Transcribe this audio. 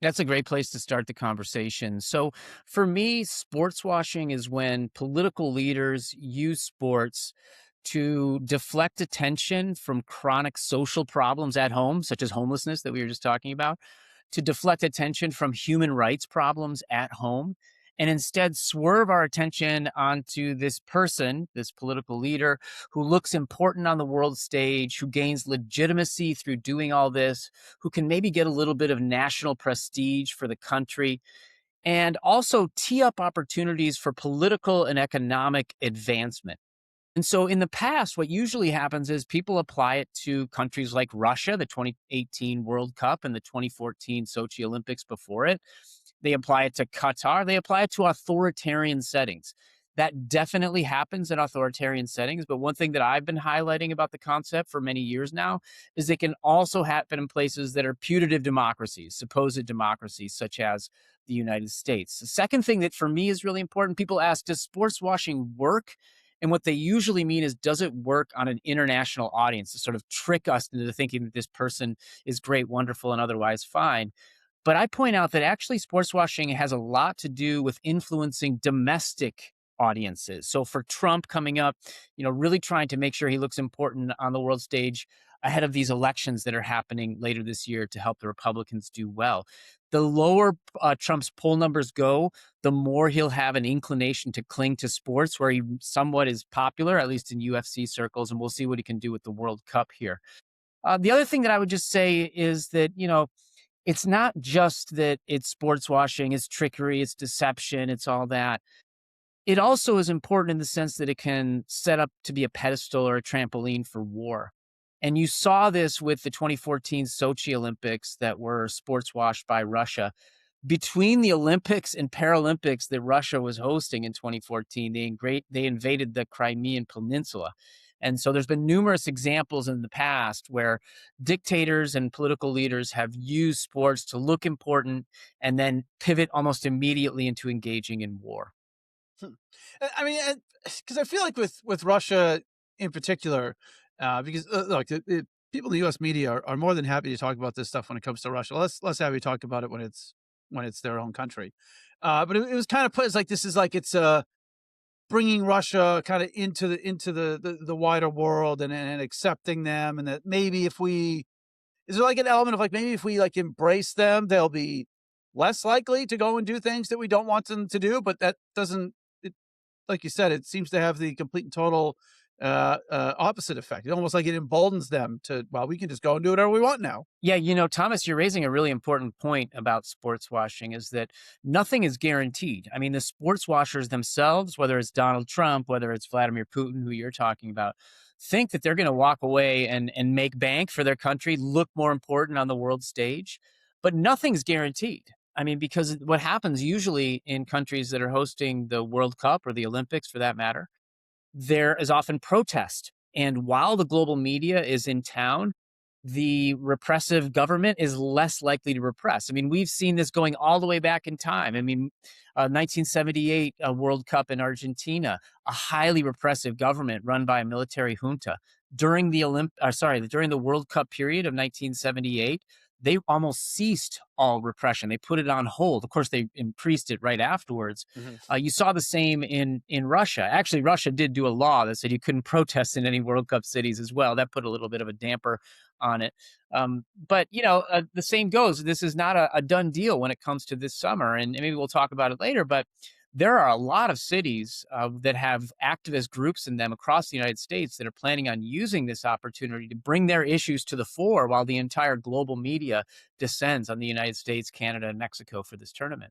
That's a great place to start the conversation. So, for me, sports washing is when political leaders use sports to deflect attention from chronic social problems at home, such as homelessness that we were just talking about, to deflect attention from human rights problems at home, and instead swerve our attention onto this person, this political leader who looks important on the world stage, who gains legitimacy through doing all this, who can maybe get a little bit of national prestige for the country, and also tee up opportunities for political and economic advancement. And so in the past, what usually happens is people apply it to countries like Russia, the 2018 World Cup and the 2014 Sochi Olympics before it. They apply it to Qatar. They apply it to authoritarian settings. That definitely happens in authoritarian settings. But one thing that I've been highlighting about the concept for many years now is it can also happen in places that are putative democracies, supposed democracies, such as the United States. The second thing that for me is really important, people ask, does sports washing work? And what they usually mean is, does it work on an international audience to sort of trick us into thinking that this person is great, wonderful, and otherwise fine? But I point out that actually sports washing has a lot to do with influencing domestic audiences. So for Trump coming up, really trying to make sure he looks important on the world stage ahead of these elections that are happening later this year to help the Republicans do well. The lower Trump's poll numbers go, the more he'll have an inclination to cling to sports where he somewhat is popular, at least in UFC circles, and we'll see what he can do with the World Cup here. The other thing that I would just say is that, it's not just that it's sports washing, it's trickery, it's deception, it's all that. It also is important in the sense that it can set up to be a pedestal or a trampoline for war. And you saw this with the 2014 Sochi Olympics that were sports washed by Russia. Between the Olympics and Paralympics that Russia was hosting in 2014, they invaded the Crimean Peninsula. And so there's been numerous examples in the past where dictators and political leaders have used sports to look important and then pivot almost immediately into engaging in war. Hmm. I mean, because I feel like with Russia in particular, because look, people in the U.S. media are more than happy to talk about this stuff when it comes to Russia. Let's have you talk about it when it's their own country. But it was kind of put as like this is like it's bringing Russia kind of into the wider world and accepting them, and that maybe if we is there like an element of like maybe if we like embrace them, they'll be less likely to go and do things that we don't want them to do. But that doesn't like you said, it seems to have the complete and total opposite effect. It almost like it emboldens them to, well, we can just go and do whatever we want now. Yeah, Thomas, you're raising a really important point about sports washing is that nothing is guaranteed. I mean, the sports washers themselves, whether it's Donald Trump, whether it's Vladimir Putin, who you're talking about, think that they're going to walk away and make bank for their country, look more important on the world stage, but nothing's guaranteed. I mean, because what happens usually in countries that are hosting the World Cup or the Olympics for that matter, there is often protest. And while the global media is in town, the repressive government is less likely to repress. I mean, we've seen this going all the way back in time. I mean, 1978 World Cup in Argentina, a highly repressive government run by a military junta. During the World Cup period of 1978, they almost ceased all repression. They put it on hold. Of course, they increased it right afterwards. Mhm. You saw the same in Russia. Actually, Russia did do a law that said you couldn't protest in any World Cup cities as well. That put a little bit of a damper on it. But the same goes. This is not a done deal when it comes to this summer, and maybe we'll talk about it later. But there are a lot of cities that have activist groups in them across the United States that are planning on using this opportunity to bring their issues to the fore while the entire global media descends on the United States, Canada, and Mexico for this tournament.